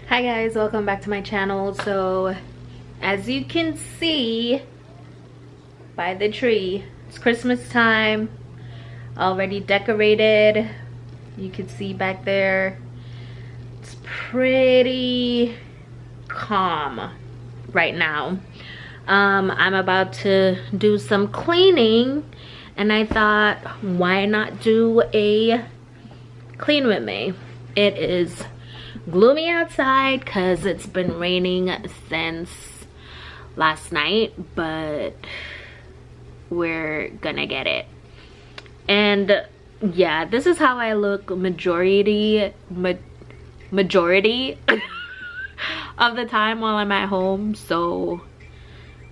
Hi guys, welcome back to my channel. So as you can see by the tree, it's Christmas time, already decorated. You can see back there it's pretty calm right now. I'm about to do some cleaning and I thought, why not do a clean with me? It is gloomy outside because it's been raining since last night, but we're gonna get it. And yeah, this is how I look majority of the time while I'm at home. So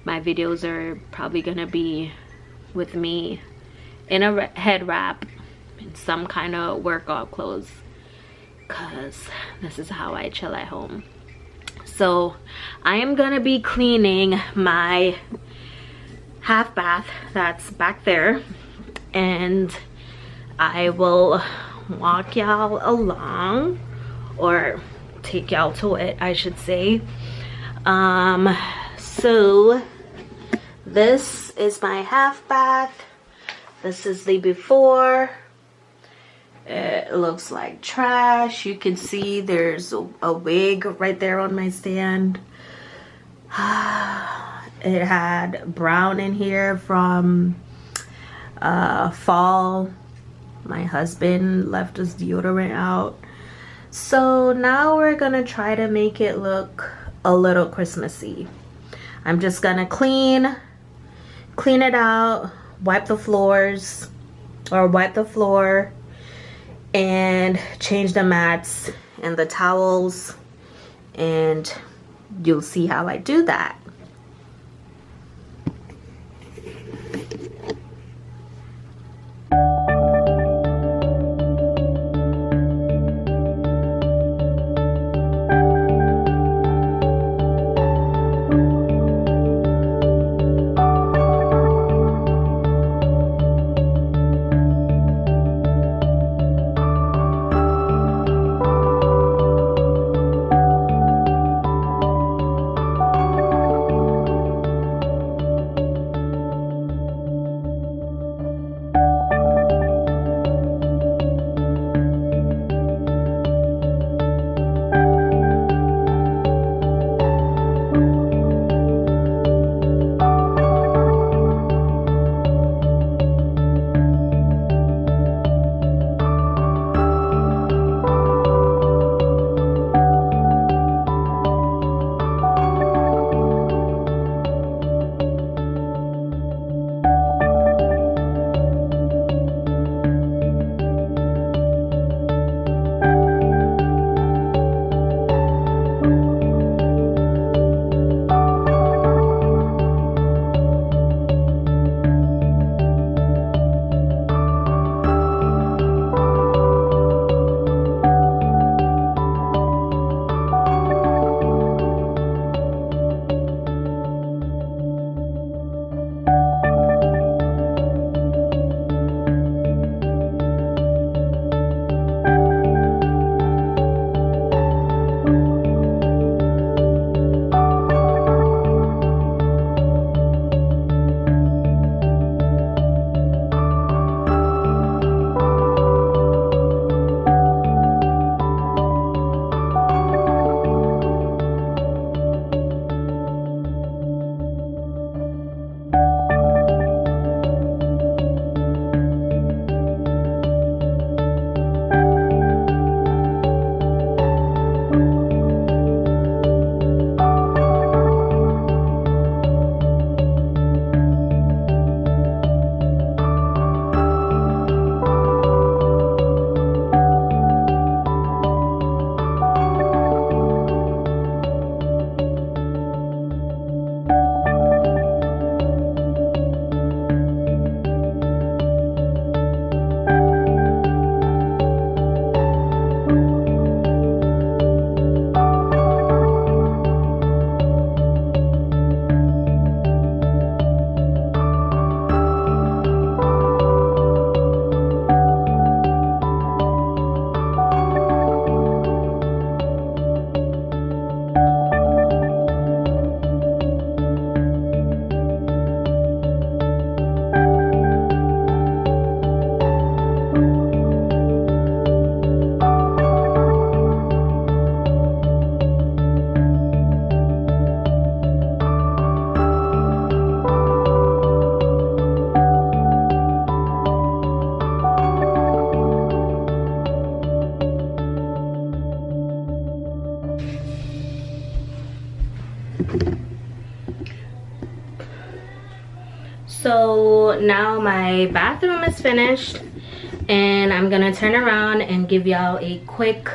my videos are probably gonna be with me in a head wrap in some kind of workout clothes, because this is how I chill at home. So I am gonna be cleaning my half bath that's back there, and I will walk y'all along, or take y'all to it, I should say. So this is my half bath. This is the before. It looks like trash. You can see there's a wig right there on my stand. It had brown in here from fall. My husband left his deodorant out. So now we're gonna try to make it look a little Christmassy. I'm just gonna clean it out, wipe the floors, or wipe the floor, and change the mats and the towels, and you'll see how I do that. So now my bathroom is finished, and I'm gonna turn around and give y'all a quick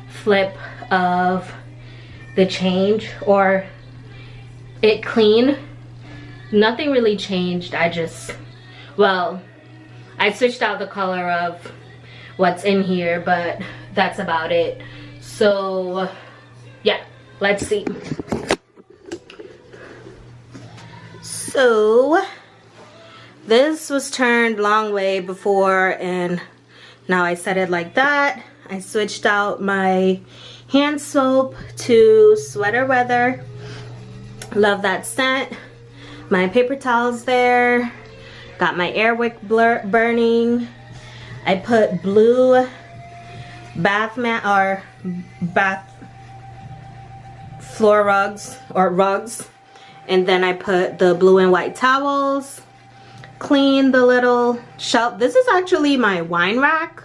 flip of the change, or it clean. Nothing really changed. I switched out the color of what's in here, but that's about it. So yeah, let's see. So this was turned long way before, and now I set it like that. I switched out my hand soap to Sweater Weather. Love that scent. My paper towels there. Got my Airwick burning. I put blue bath floor rugs or rugs, and then I put the blue and white towels. Clean the little shelf. This is actually my wine rack,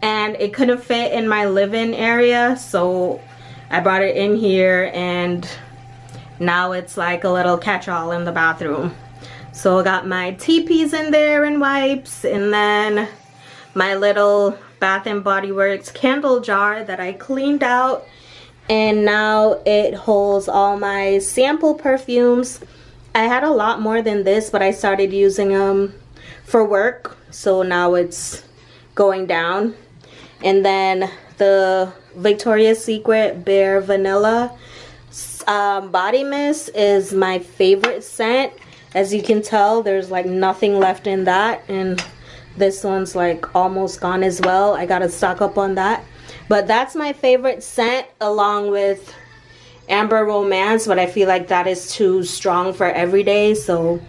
and it couldn't fit in my living area, so I brought it in here, and now it's like a little catch-all in the bathroom. So I got my teepees in there and wipes, and then my little Bath and Body Works candle jar that I cleaned out, and now it holds all my sample perfumes. I had a lot more than this, but I started using them for work, so now it's going down. And then the Victoria's Secret Bare Vanilla body mist is my favorite scent. As you can tell, there's like nothing left in that, and this one's like almost gone as well. I gotta stock up on that, but that's my favorite scent, along with Amber Romance, but I feel like that is too strong for everyday, so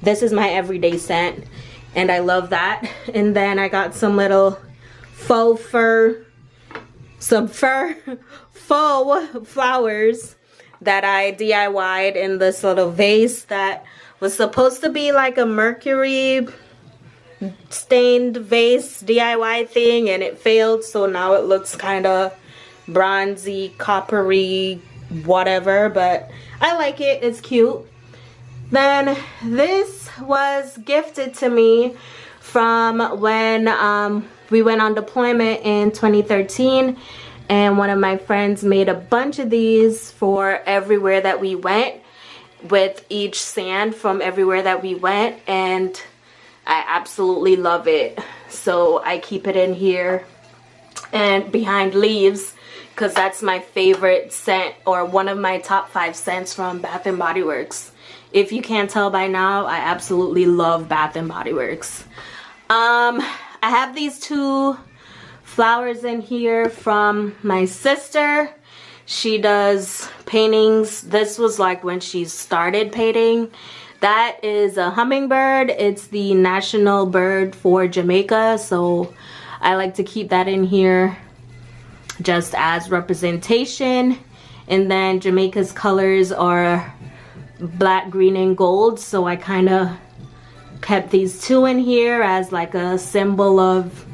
this is my everyday scent, and I love that. And then I got some little faux flowers that I DIY'd in this little vase that was supposed to be like a mercury stained vase DIY thing, and it failed, so now it looks kind of bronzy, coppery, whatever, but I like it. It's cute. Then this was gifted to me from when we went on deployment in 2013, and one of my friends made a bunch of these for everywhere that we went, with each sand from everywhere that we went, and I absolutely love it. So I keep it in here and behind leaves, because that's my favorite scent, or one of my top 5 scents from Bath and Body Works. If you can't tell by now, I absolutely love Bath and Body Works. I have these 2 flowers in here from my sister. She does paintings. This was like when she started painting. That is a hummingbird. It's the national bird for Jamaica, so I like to keep that in here just as representation. And then Jamaica's colors are black, green, and gold, so I kind of kept these 2 in here as like a symbol of,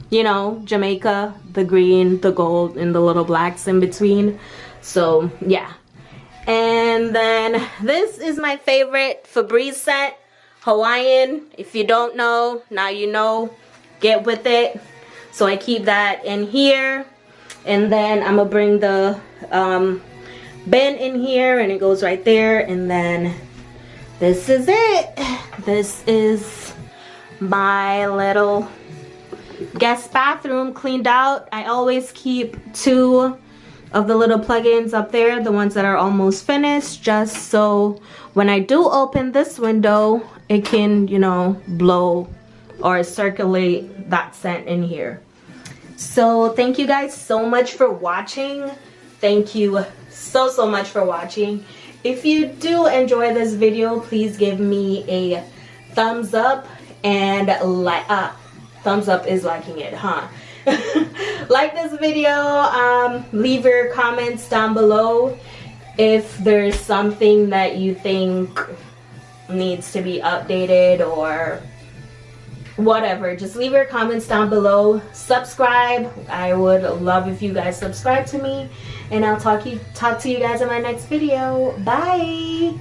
you know, Jamaica, the green, the gold, and the little blacks in between. So yeah. And then this is my favorite Febreze scent, Hawaiian. If you don't know, now you know. Get with it. So I keep that in here, and then I'm gonna bring the bin in here, and it goes right there. And then this is it. This is my little guest bathroom cleaned out. I always keep 2 of the little plugins up there, the ones that are almost finished, just so when I do open this window, it can, you know, blow or circulate that scent in here. So thank you guys so much for watching. Thank you so much for watching. If you do enjoy this video, please give me a thumbs up, and thumbs up is liking it, huh? Like this video. Leave your comments down below if there's something that you think needs to be updated or whatever. Just leave your comments down below. Subscribe. I would love if you guys subscribe to me, and I'll talk to you guys in my next video. Bye.